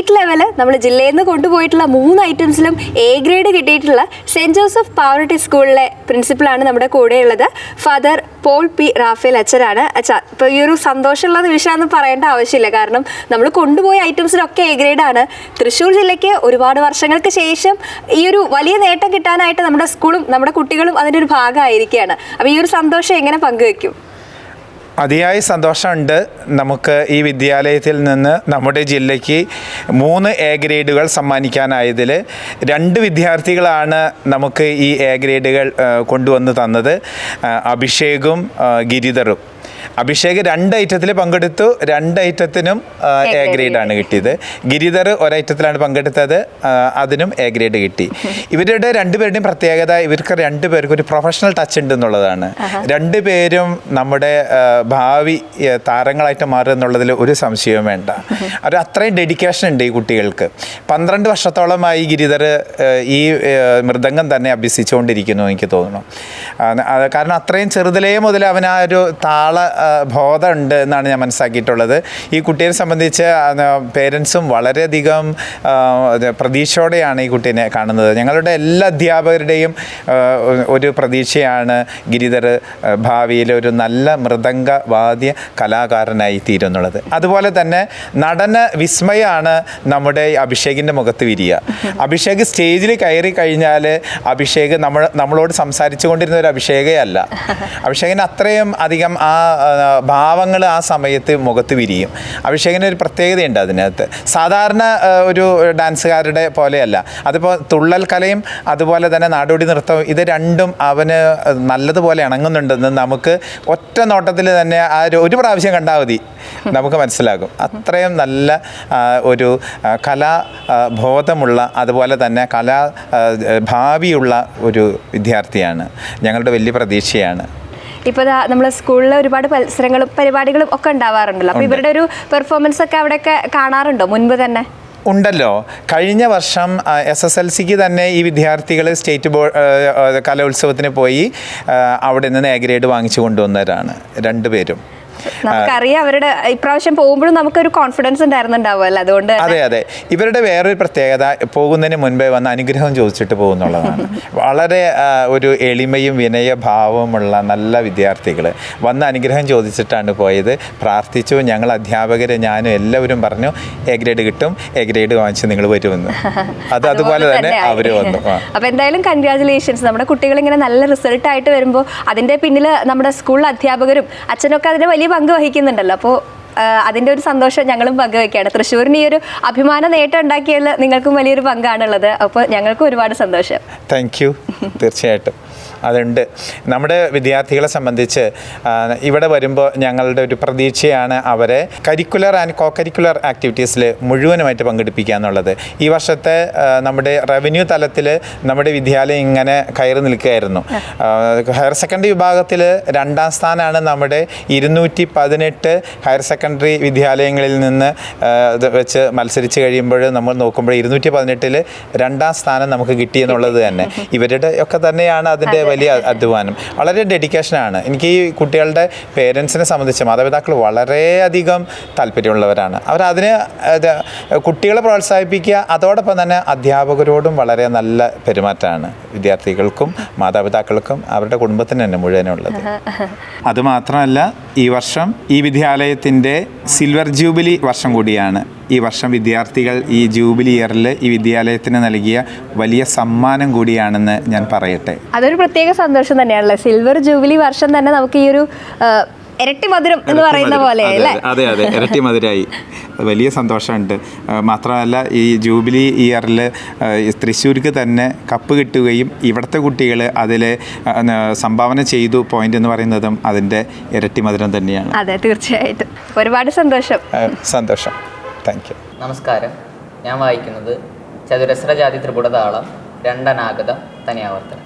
State level നമ്മൾ ജില്ലയിൽ നിന്ന് കൊണ്ടുപോയിട്ടുള്ള 3 ഐറ്റംസിലും എ ഗ്രേഡ് കിട്ടിയിട്ടുള്ള സെൻറ് ജോസഫ് പാവറട്ടി സ്കൂളിലെ പ്രിൻസിപ്പളാണ് നമ്മുടെ കൂടെയുള്ളത്. ഫാദർ പോൾ പി റാഫേൽ അച്ഛനാണ്. അച്ഛാ, ഇപ്പോൾ ഈ ഒരു സന്തോഷമുള്ള നിമിഷമാണെന്ന് പറയേണ്ട ആവശ്യമില്ല, കാരണം നമ്മൾ കൊണ്ടുപോയ ഐറ്റംസിലൊക്കെ എ ഗ്രേഡാണ്. തൃശ്ശൂർ ജില്ലയ്ക്ക് ഒരുപാട് വർഷങ്ങൾക്ക് ശേഷം ഈ ഒരു വലിയ നേട്ടം കിട്ടാനായിട്ട് നമ്മുടെ സ്കൂളും നമ്മുടെ കുട്ടികളും അതിൻ്റെ ഒരു ഭാഗമായിരിക്കുകയാണ്. അപ്പോൾ ഈ ഒരു സന്തോഷം എങ്ങനെ പങ്കുവെക്കും? അതിയായ സന്തോഷമുണ്ട്. നമുക്ക് ഈ വിദ്യാലയത്തിൽ നിന്ന് നമ്മുടെ ജില്ലയ്ക്ക് 3 എ ഗ്രേഡുകൾ സമ്മാനിക്കാനായതിൽ 2 വിദ്യാർത്ഥികളാണ് നമുക്ക് ഈ എ ഗ്രേഡുകൾ കൊണ്ടുവന്ന് തന്നത്, അഭിഷേകും ഗിരിധറും. അഭിഷേക് 2 ഐറ്റത്തിൽ പങ്കെടുത്തു, 2 ഐറ്റത്തിനും എ ഗ്രേഡാണ് കിട്ടിയത്. ഗിരിധർ ഒരൈറ്റത്തിലാണ് പങ്കെടുത്തത്, അതിനും എ ഗ്രേഡ് കിട്ടി. ഇവരുടെ 2 പേരുടെയും പ്രത്യേകത, ഇവർക്ക് 2 പേർക്കും ഒരു പ്രൊഫഷണൽ ടച്ച് ഉണ്ട് എന്നുള്ളതാണ്. 2 പേരും നമ്മുടെ ഭാവി താരങ്ങളായിട്ട് മാറുക എന്നുള്ളതിൽ ഒരു സംശയവും വേണ്ട. അവർ അത്രയും ഡെഡിക്കേഷൻ ഉണ്ട് ഈ കുട്ടികൾക്ക്. 12 വർഷത്തോളമായി ഗിരിധർ ഈ മൃദംഗം തന്നെ അഭ്യസിച്ചുകൊണ്ടിരിക്കുന്നു എനിക്ക് തോന്നുന്നു. കാരണം അത്രയും ചെറുതിലേ മുതൽ അവൻ ആ ഒരു താള ബോധമുണ്ട് എന്നാണ് ഞാൻ മനസ്സിലാക്കിയിട്ടുള്ളത്. ഈ കുട്ടിയെ സംബന്ധിച്ച് പേരൻസും വളരെയധികം പ്രതീക്ഷയോടെയാണ് ഈ കുട്ടീനെ കാണുന്നത്. ഞങ്ങളുടെ എല്ലാ അധ്യാപകരുടെയും ഒരു പ്രതീക്ഷയാണ് ഗിരിധർ ഭാവിയിൽ ഒരു നല്ല മൃദംഗ വാദ്യ കലാകാരനായി തീരുന്നുള്ളത്. അതുപോലെ തന്നെ നടന വിസ്മയമാണ് നമ്മുടെ അഭിഷേകിൻ്റെ മുഖത്ത് വിരിയുക. അഭിഷേക് സ്റ്റേജിൽ കയറി കഴിഞ്ഞാൽ അഭിഷേക് നമ്മളോട് സംസാരിച്ചു കൊണ്ടിരുന്ന ഒരു അഭിഷേകേ അല്ല. അഭിഷേകിന് അത്രയും അധികം ആ ഭാവങ്ങൾ ആ സമയത്ത് മുഖത്ത് വിരിയും. അഭിഷേകിന് ഒരു പ്രത്യേകതയുണ്ട് അതിനകത്ത്. സാധാരണ ഒരു ഡാൻസുകാരുടെ പോലെയല്ല. അതിപ്പോൾ തുള്ളൽ കലയും അതുപോലെ തന്നെ നാടോടി നൃത്തവും ഇത് രണ്ടും അവന് നല്ലതുപോലെ ഇണങ്ങുന്നുണ്ടെന്ന് നമുക്ക് ഒറ്റ നോട്ടത്തിൽ തന്നെ ആ ഒരു പ്രാവശ്യം കണ്ടാൽ മതി നമുക്ക് മനസ്സിലാകും. അത്രയും നല്ല ഒരു കലാബോധമുള്ള അതുപോലെ തന്നെ ഭാവിയുള്ള ഒരു വിദ്യാർത്ഥിയാണ്. ഞങ്ങളുടെ വലിയ പ്രതീക്ഷയാണ്. ഇപ്പോൾ നമ്മൾ സ്കൂളിൽ ഒരുപാട് മത്സരങ്ങളും പരിപാടികളും ഒക്കെ ഉണ്ടാവാറുണ്ടല്ലോ. അപ്പോൾ ഇവരുടെ ഒരു പെർഫോമൻസ് ഒക്കെ അവിടെയൊക്കെ കാണാറുണ്ടോ മുൻപ് തന്നെ? ഉണ്ടല്ലോ. കഴിഞ്ഞ വർഷം SSLCക്ക് തന്നെ ഈ വിദ്യാർത്ഥികൾ സ്റ്റേറ്റ് ബോർഡ് കലോത്സവത്തിന് പോയി അവിടെ നിന്ന് എ ഗ്രേഡ് വാങ്ങിച്ചു കൊണ്ടുവന്നവരാണ് 2 പേരും. നമുക്കറിയാം അവരുടെ ഇപ്രാവശ്യം പോകുമ്പോഴും നമുക്കൊരു കോൺഫിഡൻസ് ഉണ്ടായിരുന്നുണ്ടാവുമല്ലോ. അതുകൊണ്ട് അതെ ഇവരുടെ വേറൊരു പ്രത്യേകത പോകുന്നതിന് മുൻപേ വന്ന് അനുഗ്രഹം ചോദിച്ചിട്ട് പോകുന്നുള്ളതാണ്. വളരെ ഒരു എളിമയും വിനയഭാവമുള്ള നല്ല വിദ്യാർത്ഥികൾ വന്ന് അനുഗ്രഹം ചോദിച്ചിട്ടാണ് പോയത്. പ്രാർത്ഥിച്ചു. ഞങ്ങൾ അധ്യാപകർ ഞാനും എല്ലാവരും പറഞ്ഞു എ ഗ്രേഡ് കിട്ടും, എ ഗ്രേഡ് വാങ്ങിച്ച് നിങ്ങൾ വരുമെന്ന്. അതുപോലെ തന്നെ അവർ വന്നു. അപ്പോൾ എന്തായാലും കൺഗ്രാജുലേഷൻസ്. നമ്മുടെ കുട്ടികൾ ഇങ്ങനെ നല്ല റിസൾട്ട് ആയിട്ട് വരുമ്പോൾ അതിൻ്റെ പിന്നിൽ നമ്മുടെ സ്കൂൾ അധ്യാപകരും അച്ഛനൊക്കെ അതിന് വലിയ പങ്ക് വഹിക്കുന്നുണ്ടല്ലോ. അപ്പോൾ അതിൻ്റെ ഒരു സന്തോഷം ഞങ്ങളും പങ്കുവയ്ക്കുകയാണ്. തൃശ്ശൂരിന് ഈ ഒരു അഭിമാന നേട്ടം ഉണ്ടാക്കിയതിൽ നിങ്ങൾക്കും വലിയൊരു പങ്കാണുള്ളത്. അപ്പോൾ ഞങ്ങൾക്കും ഒരുപാട് സന്തോഷം. Thank you. തീർച്ചയായിട്ടും അതുണ്ട്. നമ്മുടെ വിദ്യാർത്ഥികളെ സംബന്ധിച്ച് ഇവിടെ വരുമ്പോൾ ഞങ്ങളുടെ ഒരു പ്രതീക്ഷയാണ് അവരെ കരിക്കുലർ ആൻഡ് കോ കരിക്കുലർ ആക്ടിവിറ്റീസിൽ മുഴുവനുമായിട്ട് പങ്കെടുപ്പിക്കുക എന്നുള്ളത്. ഈ വർഷത്തെ നമ്മുടെ റവന്യൂ തലത്തിൽ നമ്മുടെ വിദ്യാലയം ഇങ്ങനെ കയറി നിൽക്കുകയായിരുന്നു. ഹയർ സെക്കൻഡറി വിഭാഗത്തിൽ 2ാം സ്ഥാനമാണ് നമ്മുടെ 218 ഹയർ സെക്കൻഡറി വിദ്യാലയങ്ങളിൽ നിന്ന് വെച്ച് മത്സരിച്ച് കഴിയുമ്പോൾ നമ്മൾ നോക്കുമ്പോൾ 218-ൽ 2ാം സ്ഥാനം നമുക്ക് കിട്ടിയെന്നുള്ളത് തന്നെ ഇവരുടെ ഒക്കെ തന്നെയാണ് അതിൻ്റെ വലിയ അധ്വാനം. വളരെ ഡെഡിക്കേഷനാണ്. എനിക്ക് ഈ കുട്ടികളുടെ പേരൻസിനെ സംബന്ധിച്ച് മാതാപിതാക്കൾ വളരെയധികം താല്പര്യമുള്ളവരാണ്. അവരതിന് കുട്ടികളെ പ്രോത്സാഹിപ്പിക്കുക, അതോടൊപ്പം തന്നെ അധ്യാപകരോടും വളരെ നല്ല പെരുമാറ്റമാണ് വിദ്യാർത്ഥികൾക്കും മാതാപിതാക്കൾക്കും അവരുടെ കുടുംബത്തിന് തന്നെ മുഴുവനുള്ളത്. അതുമാത്രമല്ല ഈ വർഷം ഈ വിദ്യാലയത്തിൻ്റെ സിൽവർ ജൂബിലി വർഷം കൂടിയാണ്. ഈ വർഷം വിദ്യാർത്ഥികൾ ഈ ജൂബിലി ഇയറിൽ ഈ വിദ്യാലയത്തിന് നൽകിയ വലിയ സമ്മാനം കൂടിയാണെന്ന് ഞാൻ പറയട്ടെ. അതൊരു പ്രത്യേക സന്തോഷം തന്നെയാണല്ലോ. സിൽവർ ജൂബിലി വർഷം തന്നെ നമുക്ക് ഈ ഒരു ഇരട്ടി മധുരം എന്ന് പറയുന്ന പോലെ അല്ലേ? അതെ ഇരട്ടി മധുരമായി. വലിയ സന്തോഷമുണ്ട്. മാത്രമല്ല ഈ ജൂബിലി ഇയറിൽ തൃശ്ശൂർക്ക് തന്നെ കപ്പ് കിട്ടുകയും ഇവിടുത്തെ കുട്ടികൾ അതിൽ സംഭാവന ചെയ്തു പോയിന്റ് എന്ന് പറയുന്നതും അതിൻ്റെ ഇരട്ടി മധുരം തന്നെയാണ്. അതെ, തീർച്ചയായിട്ടും. ഒരുപാട് സന്തോഷം. Thank you. നമസ്കാരം. ഞാൻ വായിക്കുന്നത് ചതുരശ്ര ജാതി ത്രിപുട താളം 2 തനിയാവർത്തനം.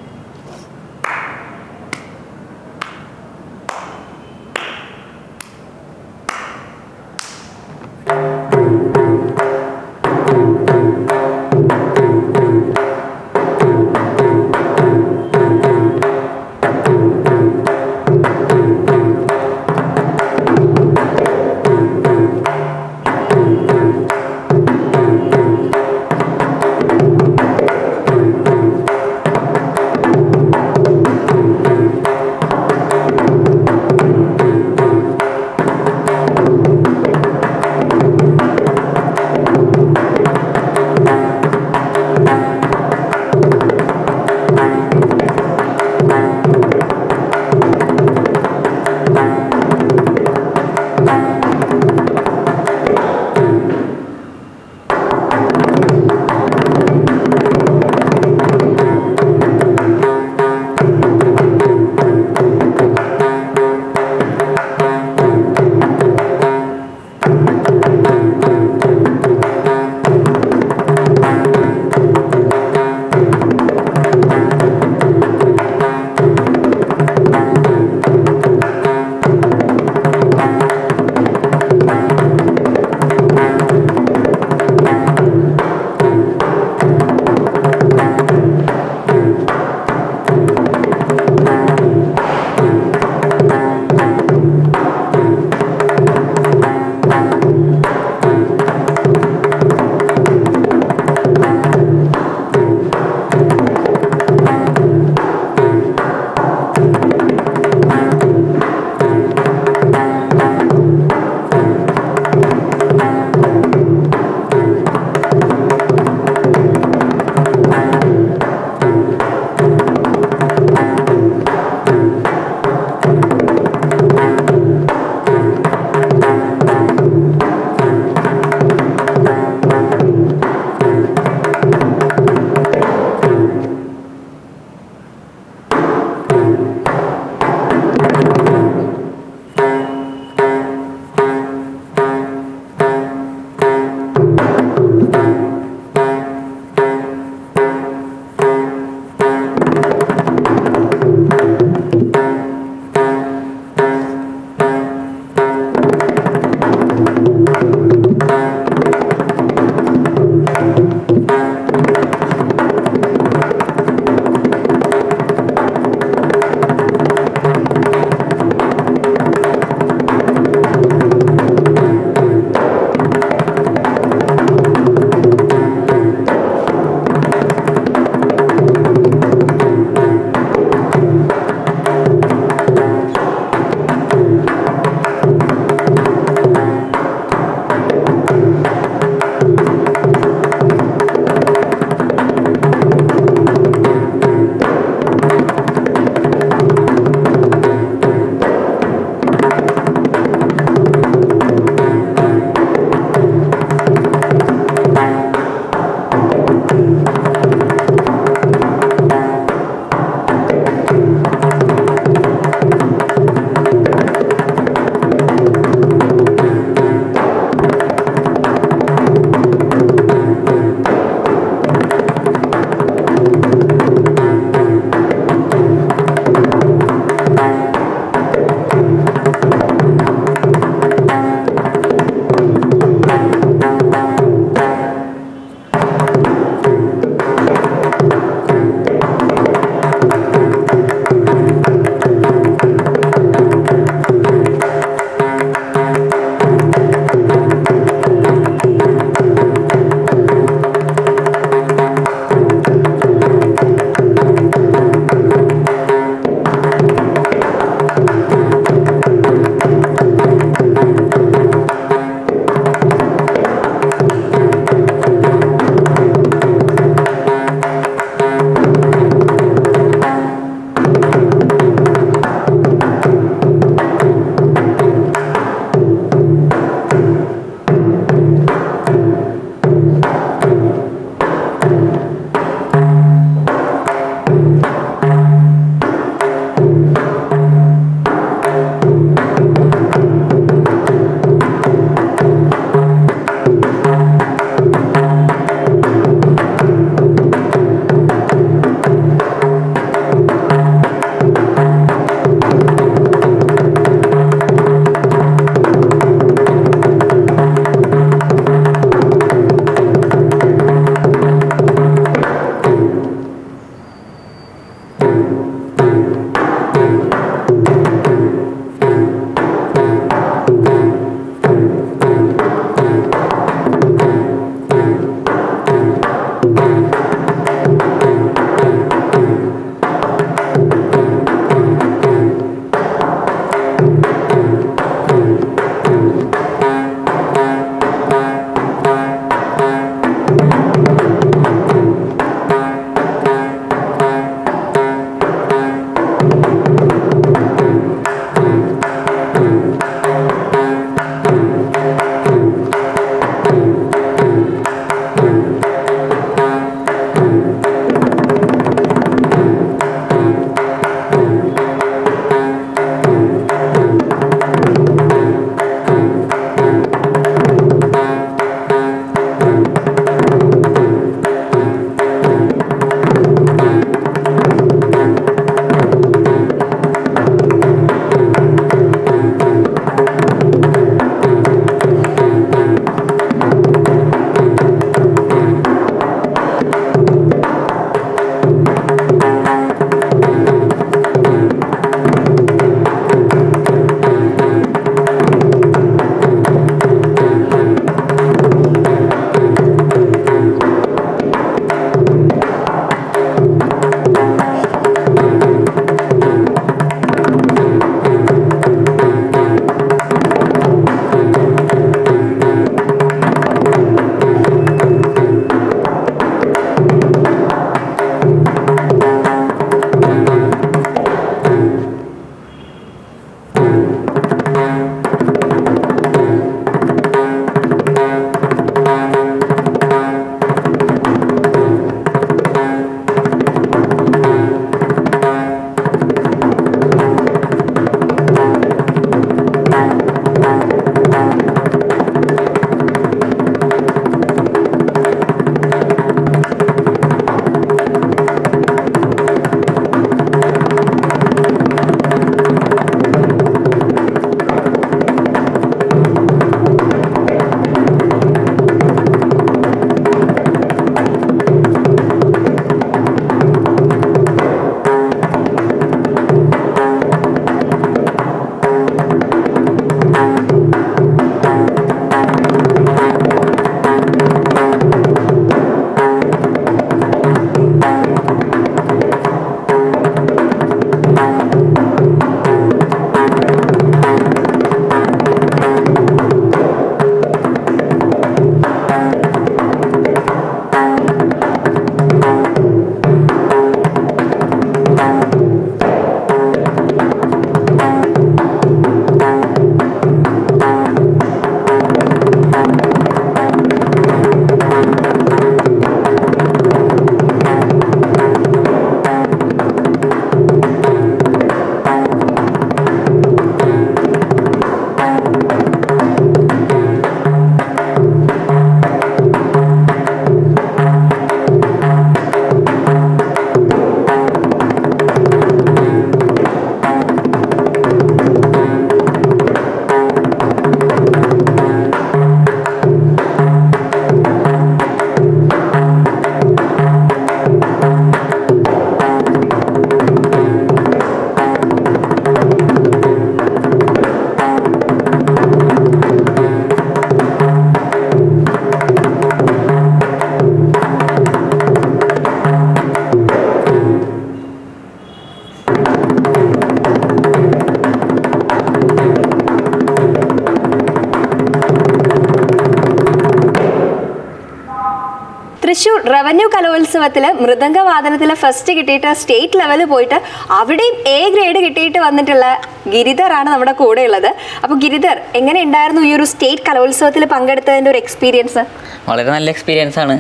തൃശ്ശൂർ റവന്യൂ കലോത്സവത്തിൽ മൃദംഗവാദനത്തിൽ ഫസ്റ്റ് കിട്ടിയിട്ട് സ്റ്റേറ്റ് ലെവലിൽ പോയിട്ട് അവിടെയും A ഗ്രേഡ് കിട്ടിയിട്ട് വന്നിട്ടുള്ള ഗിരിധറാണ് നമ്മുടെ കൂടെ ഉള്ളത്. അപ്പോൾ ഗിരിധർ, എങ്ങനെ ഉണ്ടായിരുന്നു ഈ ഒരു സ്റ്റേറ്റ് കലോത്സവത്തിൽ പങ്കെടുത്തതിൻ്റെ ഒരു എക്സ്പീരിയൻസ്? വളരെ നല്ല എക്സ്പീരിയൻസ് ആണ്.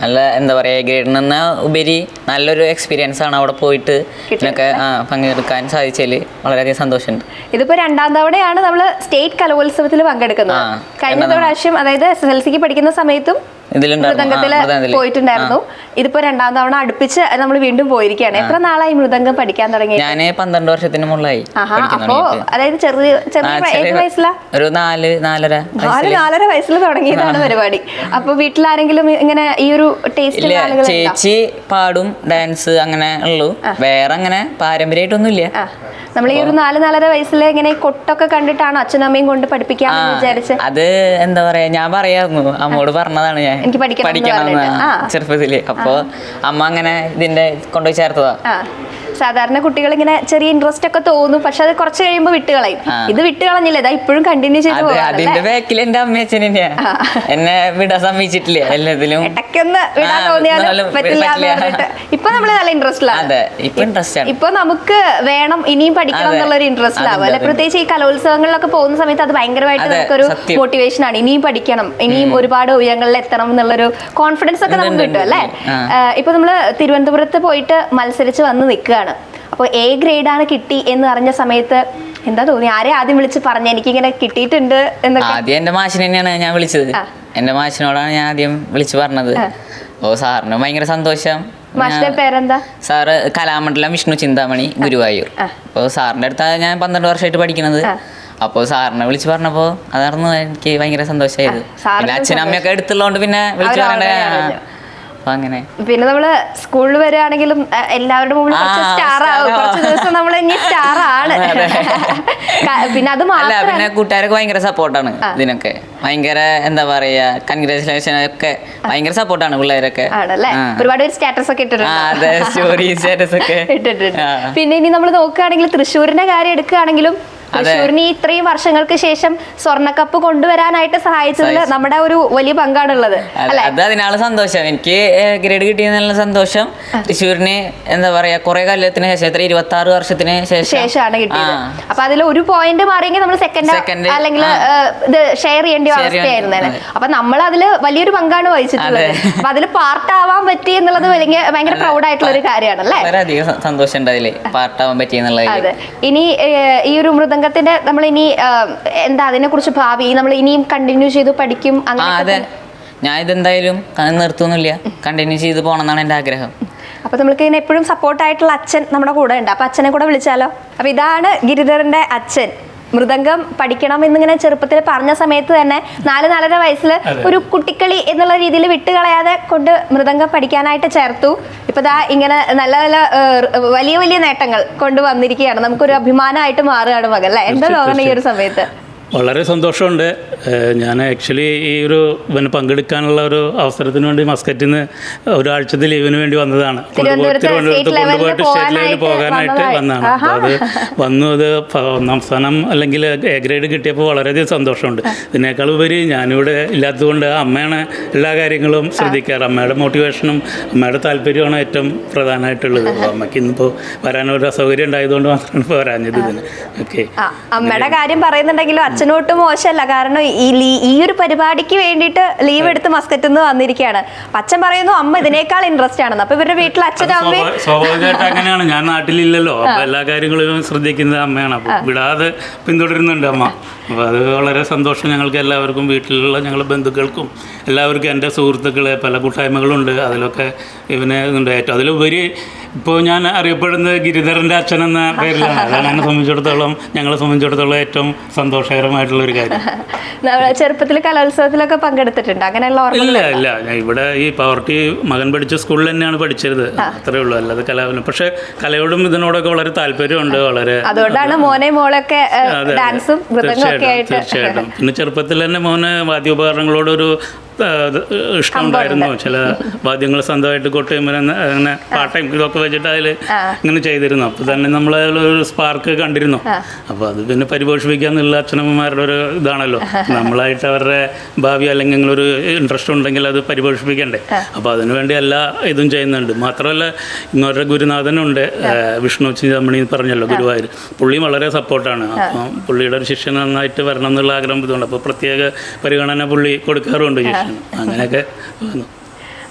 നല്ല എന്താ പറയുക, ഗ്രേഡിൽ നിന്ന് ഉപരി നല്ലൊരു എക്സ്പീരിയൻസ് ആണ് അവിടെ പോയിട്ട് ഇതിനൊക്കെ പങ്കെടുക്കാൻ സാധിച്ചതിൽ വളരെയധികം സന്തോഷമുണ്ട്. ഇതിപ്പോൾ 2ാം തവണയാണ് നമ്മൾ സ്റ്റേറ്റ് കലോത്സവത്തിൽ പങ്കെടുക്കുന്നത്. കഴിഞ്ഞ പ്രാവശ്യം അതായത് SSLCക്ക് പഠിക്കുന്ന സമയത്തും മൃദംഗത്തിൽ പോയിട്ടുണ്ടായിരുന്നു. ഇതിപ്പോ 2ാം തവണ അടുപ്പിച്ച് നമ്മൾ വീണ്ടും പോയിരിക്കുകയാണ്. എത്ര നാളായി മൃദംഗം പഠിക്കാൻ തുടങ്ങി? ഞാൻ 12 വർഷത്തിന് മുകളിലായി. അപ്പോ അതായത് ചെറിയ വയസ്സിലാ, ഒരു 4-4.5 വയസ്സിൽ തുടങ്ങിയതാണ് പരിപാടി. അപ്പൊ വീട്ടിലാരെങ്കിലും ഇങ്ങനെ ഈ ഒരു ടേസ്റ്റ്? ചേച്ചി പാടും, ഡാൻസ് അങ്ങനെ ഉള്ളൂ, വേറെ അങ്ങനെ പാരമ്പര്യമായിട്ടൊന്നുമില്ല. നമ്മൾ ഈ ഒരു 4-4.5 വയസ്സിൽ ഇങ്ങനെ കൊട്ടൊക്കെ കണ്ടിട്ടാണ് അച്ഛനും അമ്മയും കൊണ്ട് പഠിപ്പിക്കാന്ന് വിചാരിച്ച്? അത് എന്താ പറയാ, ഞാൻ പറയായിരുന്നു, അമ്മോട് പറഞ്ഞതാണ് ഞാൻ എനിക്ക് പഠിക്കണം ചെറുപ്പത്തില്. അപ്പൊ അമ്മ അങ്ങനെ ഇതിന്റെ കൊണ്ടുപോയി ചേർത്തതാ. സാധാരണ കുട്ടികൾ ഇങ്ങനെ ചെറിയ ഇൻട്രസ്റ്റ് ഒക്കെ തോന്നും, പക്ഷെ അത് കുറച്ച് കഴിയുമ്പോൾ വിട്ടുകളയും. ഇത് വിട്ടുകളഞ്ഞില്ല, ഇതാ ഇപ്പോഴും കണ്ടിന്യൂ ചെയ്ത് പോകാം. അതിന്റെ ബാക്കിൽ എന്റെ അമ്മയച്ഛൻ തന്നെയാ എന്നെ വിടാൻ സമ്മതിച്ചിട്ടില്ല. എല്ലാത്തിലും ഇടയ്ക്കൊന്ന് വിടാൻ തോന്നിയാലും പറ്റില്ല. ഇപ്പൊ നമ്മള് നല്ല ഇൻട്രസ്റ്റിലാണ്. ഇപ്പൊ നമുക്ക് വേണം ഇനിയും പഠിക്കണം എന്നുള്ളൊരു ഇൻട്രസ്റ്റിലാവും അല്ലെ. പ്രത്യേകിച്ച് ഈ കലോത്സവങ്ങളിലൊക്കെ പോകുന്ന സമയത്ത് അത് ഭയങ്കരമായിട്ട് നമുക്കൊരു മോട്ടിവേഷൻ ആണ്. ഇനിയും പഠിക്കണം, ഇനിയും ഒരുപാട് ഉയരങ്ങളിൽ എത്തണം എന്നുള്ളൊരു കോൺഫിഡൻസ് ഒക്കെ നമുക്ക് കിട്ടും അല്ലെ. ഇപ്പൊ നമ്മള് തിരുവനന്തപുരത്ത് പോയിട്ട് മത്സരിച്ച് വന്ന് നിൽക്കുകയാണ്. അപ്പോൾ A ഗ്രേഡാണ് കിട്ടി എന്ന് അറിഞ്ഞ സമയത്ത് എന്താ തോന്നി? ആരെ ആദ്യം വിളിച്ച് പറഞ്ഞ എനിക്കിങ്ങനെ കിട്ടിയിട്ടുണ്ട് എന്നൊക്കെ? ആദ്യം എന്റെ മാഷിനെ തന്നെയാണ് ഞാൻ വിളിച്ചത്. എന്റെ മാഷിനോടാണ് ഞാൻ ആദ്യം വിളിച്ചു പറഞ്ഞത്. ഓ സാറിന് ഭയങ്കര സന്തോഷം. മാഷിന്റെ പേരെന്താ? സാറ് കലാമണ്ഡലം വിഷ്ണു ചിന്താമണി, ഗുരുവായൂർ. അപ്പോൾ സാറിന്റെ അടുത്താണ് ഞാൻ 12 വർഷമായിട്ട് പഠിക്കുന്നത്. അപ്പോൾ സാറിനെ വിളിച്ച് പറഞ്ഞപ്പോൾ അതായിരുന്നു എനിക്ക് ഭയങ്കര സന്തോഷമായത്. പിന്നെ അച്ഛനും അമ്മയൊക്കെ എടുത്തുള്ളതുകൊണ്ട് പിന്നെ വിളിച്ചു പറയണ്ടേ. അങ്ങനെ പിന്നെ നമ്മള് സ്കൂളിൽ വരികയാണെങ്കിലും എല്ലാവരുടെ മുമ്പിൽ കുറച്ച് സ്റ്റാർ ആവും. കുറച്ച് ദിവസം നമ്മൾ ഇനി സ്റ്റാർ ആണ്. പിന്നെ അത് അല്ല, പിന്നെ കൂട്ടുകാരൊക്കെ ഭയങ്കര സപ്പോർട്ടാണ് ഇതിനൊക്കെ. ഭയങ്കര എന്താ പറയാ, കൺഗ്രാറ്റുലേഷൻ ഒക്കെ ഭയങ്കര സപ്പോർട്ടാണ് പിള്ളേരൊക്കെ. ആണല്ലേ, ഒരുപാട് പേര് സ്റ്റാറ്റസ് ഒക്കെ ഇട്ടിട്ടുണ്ട്. സ്റ്റോറി സ്റ്റാറ്റസ് ഒക്കെ ഇട്ടിട്ടുണ്ട്. പിന്നെ ഇനി നമ്മൾ നോക്കുകയാണെങ്കിൽ തൃശ്ശൂരിന്റെ കാര്യം എടുക്കുകയാണെങ്കിലും തൃശ്ശൂരിന് ഇത്രയും വർഷങ്ങൾക്ക് ശേഷം സ്വർണ്ണക്കപ്പ് കൊണ്ടുവരാനായിട്ട് സഹായിച്ചതിൽ നമ്മുടെ ഒരു വലിയ പങ്കാണുള്ളത്. അത് അതിനാണ് സന്തോഷം. എനിക്ക് ഗ്രേഡ് കിട്ടിയതിനുള്ള സന്തോഷം തൃശ്ശൂരിന് എന്താ പറയാ കുറെ കാലത്തിന് ശേഷം, 26 വർഷത്തിന് ശേഷമാണ് കിട്ടിയത്. അപ്പൊ അതിൽ ഒരു പോയിന്റ് മാറിയെങ്കിൽ നമ്മൾ സെക്കൻഡ് അല്ലെങ്കിൽ ഇത് ഷെയർ ചെയ്യേണ്ട അവസ്ഥയായിരുന്നു. അപ്പൊ നമ്മൾ അതില് വലിയൊരു പങ്കാണ് വഹിച്ചിട്ടുള്ളത്. അപ്പൊ അതിൽ പാർട്ടാവാൻ പറ്റി എന്നുള്ളത് ഭയങ്കര പ്രൗഡ് ആയിട്ടുള്ള ഒരു കാര്യമാണ് അല്ലേ. വളരെയധികം സന്തോഷം അതില് പാർട്ടാവാൻ പറ്റി എന്നുള്ളത്. ഇനി ഈ ഒരു മൃദംഗത്തിന്റെ നമ്മൾ ഇനി എന്താ അതിനെ കുറിച്ച് ഭാവി നമ്മൾ ഇനിയും കണ്ടിന്യൂ ചെയ്ത് പഠിക്കും? അതെ, ഞാൻ ഇതെന്തായാലും നിർത്തുന്നില്ല, കണ്ടിന്യൂ ചെയ്ത് പോകണം എന്നാണ് എൻ്റെ ആഗ്രഹം. അപ്പൊ നമുക്ക് ഇങ്ങനെ എപ്പോഴും സപ്പോർട്ടായിട്ടുള്ള അച്ഛൻ നമ്മുടെ കൂടെ ഉണ്ട്. അപ്പൊ അച്ഛനെ കൂടെ വിളിച്ചാലോ? അപ്പൊ ഇതാണ് ഗിരിധറിന്റെ അച്ഛൻ. മൃദംഗം പഠിക്കണം എന്നിങ്ങനെ ചെറുപ്പത്തിൽ പറഞ്ഞ സമയത്ത് തന്നെ 4-4.5 വയസ്സിൽ ഒരു കുട്ടിക്കളി എന്നുള്ള രീതിയിൽ വിട്ടുകളയാതെ കൊണ്ട് മൃദംഗം പഠിക്കാനായിട്ട് ചേർത്തു. ഇപ്പൊ ദാ ഇങ്ങനെ നല്ല നല്ല വലിയ വലിയ നേട്ടങ്ങൾ കൊണ്ടുവന്നിരിക്കുകയാണ്. നമുക്കൊരു അഭിമാനമായിട്ട് മാറുകയാണ് മകൻ അല്ലേ. എന്താ തോന്നുന്നത് ഈ ഒരു സമയത്ത്? വളരെ സന്തോഷമുണ്ട്. ഞാൻ ആക്ച്വലി ഈ ഒരു പങ്കെടുക്കാനുള്ള ഒരു അവസരത്തിന് വേണ്ടി മസ്കറ്റിൽ നിന്ന് ഒരാഴ്ചത്തെ ലീവിന് വേണ്ടി വന്നതാണ്. തിരുവനന്തപുരത്ത് കൊണ്ടുപോയിട്ട് സ്റ്റേറ്റ് ലെവലിൽ പോകാനായിട്ട് വന്നതാണ്. അപ്പോൾ അത് വന്നു, അത് 1ാം സ്ഥാനം അല്ലെങ്കിൽ A ഗ്രേഡ് കിട്ടിയപ്പോൾ വളരെയധികം സന്തോഷമുണ്ട്. ഇതിനേക്കാൾ ഉപരി ഞാനിവിടെ ഇല്ലാത്തതുകൊണ്ട് അമ്മയാണ് എല്ലാ കാര്യങ്ങളും ശ്രദ്ധിക്കാറ്. അമ്മയുടെ മോട്ടിവേഷനും അമ്മയുടെ താല്പര്യമാണ് ഏറ്റവും പ്രധാനമായിട്ടുള്ളത്. അമ്മയ്ക്ക് ഇന്നിപ്പോൾ വരാനൊരു അസൗകര്യം ഉണ്ടായതുകൊണ്ട് മാത്രമാണ് ഇപ്പോൾ വരാഞ്ഞത് ഇതിന്. ഓക്കെ, അമ്മയുടെ കാര്യം പറയുന്നുണ്ടെങ്കിലും അച്ഛനോട്ട് മോശമല്ല. കാരണം ഈ ഒരു പരിപാടിക്ക് വേണ്ടിയിട്ട് ലീവ് എടുത്ത് മസ്കറ്റിൽ നിന്ന് വന്നിരിക്കുകയാണ്. അച്ഛൻ പറയുന്നു അമ്മ ഇതിനേക്കാൾ ഇൻട്രസ്റ്റ് ആണെന്ന്. അപ്പൊ ഇവരുടെ വീട്ടിൽ അച്ഛനും അമ്മയും സ്വാഭാവികമായിട്ട് അങ്ങനെയാണ്. ഞാൻ നാട്ടിലില്ലല്ലോ, അപ്പൊ എല്ലാ കാര്യങ്ങളും ശ്രദ്ധിക്കുന്നത് അമ്മയാണ്. അപ്പൊ വിടാതെ പിന്തുടരുന്നുണ്ട് അമ്മ. അപ്പോൾ അത് വളരെ സന്തോഷം ഞങ്ങൾക്ക് എല്ലാവർക്കും, വീട്ടിലുള്ള ഞങ്ങളുടെ ബന്ധുക്കൾക്കും എല്ലാവർക്കും. എൻ്റെ സുഹൃത്തുക്കളെ പല കൂട്ടായ്മകളുണ്ട്, അതിലൊക്കെ ഇവനെ ഉണ്ട്. ഏറ്റവും അതിലുപരി ഇപ്പോൾ ഞാൻ അറിയപ്പെടുന്നത് ഗിരിധറിൻ്റെ അച്ഛൻ എന്ന പേരിലാണ്. അതാണ് ഞങ്ങളെ സംബന്ധിച്ചിടത്തോളം ഏറ്റവും സന്തോഷകരമായിട്ടുള്ളൊരു കാര്യം. ചെറുപ്പത്തിൽ കലോത്സവത്തിലൊക്കെ പങ്കെടുത്തിട്ടുണ്ട് അങ്ങനെയുള്ള? ഇല്ല, ഞാൻ ഇവിടെ ഈ പവർട്ടി മകൻ പഠിച്ച സ്കൂളിൽ തന്നെയാണ് പഠിച്ചത്, അത്രേ ഉള്ളൂ. അല്ലാതെ കലാവിനും, പക്ഷെ കലയോടും ഇതിനോടൊക്കെ വളരെ താല്പര്യമുണ്ട്. വളരെ അതുകൊണ്ടാണ് മോനെ മോളൊക്കെ ഡാൻസും തീർച്ചയായിട്ടും. പിന്നെ ചെറുപ്പത്തിൽ തന്നെ മോന് വാദ്യോപകരണങ്ങളോടൊരു ഇഷ്ടം ഉണ്ടായിരുന്നു. ചില വാദ്യങ്ങൾ സ്വന്തമായിട്ട് കൊട്ടുമ്പോൾ അങ്ങനെ പാട്ടയും ഇതൊക്കെ വെച്ചിട്ട് അതിൽ ഇങ്ങനെ ചെയ്തിരുന്നു. അപ്പോൾ തന്നെ നമ്മൾ ഒരു സ്പാർക്ക് കണ്ടിരുന്നു. അപ്പോൾ അത് പിന്നെ പരിപോഷിപ്പിക്കാന്നുള്ള അച്ഛനമ്മമാരുടെ ഒരു ഇതാണല്ലോ. നമ്മളായിട്ട് അവരുടെ ഭാവി അല്ലെങ്കിൽ ഒരു ഇൻട്രസ്റ്റ് ഉണ്ടെങ്കിൽ അത് പരിപോഷിപ്പിക്കണ്ടേ. അപ്പോൾ അതിനുവേണ്ടി എല്ലാ ഇതും ചെയ്യുന്നുണ്ട്. മാത്രമല്ല ഇങ്ങോട്ട് ഗുരുനാഥനുണ്ട്, വിഷ്ണു ചിന്താമണി പറഞ്ഞല്ലോ, ഗുരുവായൂർ. പുള്ളി വളരെ സപ്പോർട്ടാണ്. അപ്പം പുള്ളിയുടെ ഒരു ശിഷ്യൻ നന്നായിട്ട് വരണം എന്നുള്ള ആഗ്രഹം ഇതുകൊണ്ട്. അപ്പോൾ പ്രത്യേക പരിഗണന പുള്ളി കൊടുക്കാറുണ്ട് ശിഷ്യന്. അങ്ങനെയൊക്കെ വന്നു.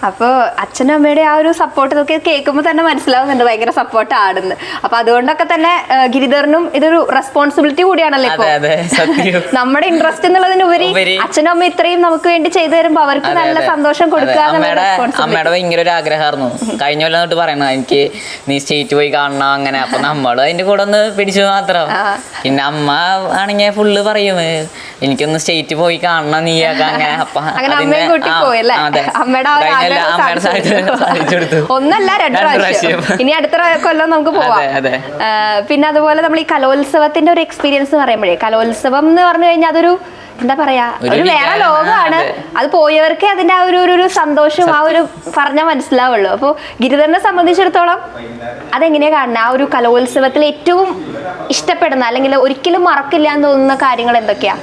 അപ്പോൾ അച്ഛനും അമ്മയുടെ ആ ഒരു സപ്പോർട്ട് ഇതൊക്കെ കേൾക്കുമ്പോൾ തന്നെ മനസ്സിലാവുന്നുണ്ട് ഭയങ്കര സപ്പോർട്ട് ആടുന്നു. അപ്പൊ അതുകൊണ്ടൊക്കെ തന്നെ ഗിരിധറിനും ഇതൊരു റെസ്പോൺസിബിലിറ്റി കൂടിയാണല്ലോ ഇപ്പൊ. നമ്മുടെ ഇൻട്രസ്റ്റ് എന്നുള്ളതിനുപരി അച്ഛനും അമ്മ ഇത്രയും നമുക്ക് വേണ്ടി ചെയ്തു തരുമ്പോ അവർക്ക് നല്ല സന്തോഷം കൊടുക്കുക. അമ്മയുടെ ഭയങ്കര ഒരു ആഗ്രഹമായിരുന്നു. കഴിഞ്ഞ കൊല്ലം തൊട്ട് പറയണ എനിക്ക് നീ സ്റ്റേറ്റ് പോയി കാണണം അങ്ങനെ. അപ്പൊ നമ്മള് അതിന്റെ കൂടെ ഒന്ന് പിടിച്ചു മാത്രം. പിന്നെ അമ്മ ആണെങ്കിൽ ഫുള്ള് പറയും എനിക്കൊന്ന് സ്റ്റേറ്റ് പോയി കാണണം നീയൊക്കെ അങ്ങനെ. അപ്പൊ അമ്മയുടെ ഒന്നല്ല 2 പ്രാവശ്യം. ഇനി അടുത്ത കൊല്ലം നമുക്ക് പോവാം. പിന്നെ അതുപോലെ നമ്മൾ ഈ കലോത്സവത്തിന്റെ ഒരു എക്സ്പീരിയൻസ് പറയുമ്പോഴേ, കലോത്സവം എന്ന് പറഞ്ഞു കഴിഞ്ഞാൽ അതൊരു എന്താ പറയാ, ഒരു വേറെ ലോകമാണ്. അത് പോയവർക്ക് അതിന്റെ ആ ഒരു സന്തോഷം ആ ഒരു പറഞ്ഞാൽ മനസ്സിലാവുള്ളൂ. അപ്പോൾ ഗിരിധരനെ സംബന്ധിച്ചിടത്തോളം അതെങ്ങനെയാ കാണുന്നത്? ആ ഒരു കലോത്സവത്തിൽ ഏറ്റവും ഇഷ്ടപ്പെടുന്ന അല്ലെങ്കിൽ ഒരിക്കലും മറക്കില്ല എന്ന് തോന്നുന്ന കാര്യങ്ങൾ എന്തൊക്കെയാ?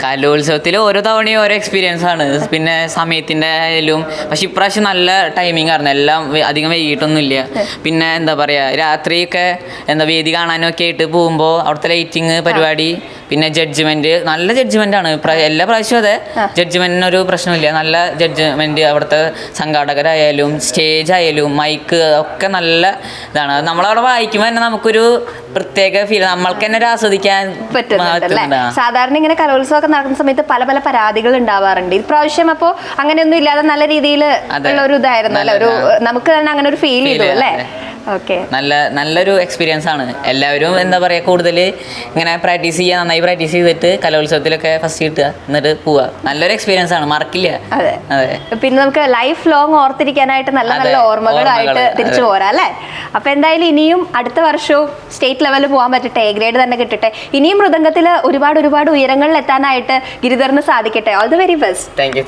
കലോത്സവത്തിൽ ഓരോ തവണയും ഓരോ എക്സ്പീരിയൻസ് ആണ്. പിന്നെ സമയത്തിൻ്റെ ആയാലും. പക്ഷെ ഇപ്രാവശ്യം നല്ല ടൈമിംഗ് ആയിരുന്നു. എല്ലാം അധികം വൈകിട്ടൊന്നുമില്ല. പിന്നെ എന്താ പറയുക, രാത്രിയൊക്കെ വേദി കാണാനൊക്കെ ആയിട്ട് പോകുമ്പോൾ അവിടുത്തെ ലൈറ്റിങ് പരിപാടി, പിന്നെ ജഡ്ജ്മെന്റ് നല്ല ജഡ്ജ്മെന്റ് ആണ് എല്ലാ പ്രാവശ്യവും. അതെ, ജഡ്ജ്മെന്റിനൊരു പ്രശ്നമില്ല. നല്ല ജഡ്ജ്മെന്റ്. അവിടുത്തെ സംഘാടകരായാലും സ്റ്റേജ് ആയാലും മൈക്ക് ഒക്കെ നല്ല ഇതാണ്. നമ്മളവിടെ വായിക്കുമ്പോൾ തന്നെ നമുക്കൊരു പ്രത്യേക ഫീൽ, നമ്മൾക്ക് തന്നെ ആസ്വദിക്കാൻ പറ്റുന്നുണ്ട്. സാധാരണ ഇങ്ങനെ കലോത്സവമൊക്കെ നടക്കുന്ന സമയത്ത് പല പല പരാതികൾ ഉണ്ടാവാറുണ്ട്. ഇപ്രാവശ്യം അപ്പോൾ അങ്ങനെയൊന്നും ഇല്ലാതെ നല്ല രീതിയിൽ ഉള്ള ഒരു ഇതായിരുന്നു അല്ലേ? ഒരു നമുക്ക് തന്നെ അങ്ങനെ ഒരു ഫീൽ ചെയ്തു അല്ലേ? നല്ലൊരു എക്സ്പീരിയൻസ് ആണ്. എല്ലാവരും എന്താ പറയുക, കൂടുതൽ ഇങ്ങനെ പ്രാക്ടീസ് ചെയ്യുക, നന്നായി പ്രാക്ടീസ് ചെയ്തിട്ട് കലോത്സവത്തിലൊക്കെ ഫസ്റ്റ് കിട്ടുക, എന്നിട്ട് പോവുക. നല്ലൊരു എക്സ്പീരിയൻസ് ആണ്, മറക്കില്ല. അതെ. പിന്നെ നമുക്ക് ലൈഫ് ലോങ് ഓർത്തിരിക്കാനായിട്ട് നല്ല നല്ല ഓർമ്മകളായിട്ട് തിരിച്ചു പോരാ അല്ലേ? അപ്പൊ എന്തായാലും ഇനിയും അടുത്ത വർഷവും സ്റ്റേറ്റ് ലെവലിൽ പോകാൻ പറ്റട്ടെ, എ ഗ്രേഡ് തന്നെ കിട്ടട്ടെ. ഇനിയും മൃദംഗത്തിൽ ഒരുപാട് ഉയരങ്ങളിൽ എത്താനായിട്ട് ഗിരിധറിന് സാധിക്കട്ടെ. All the very best. Thank you.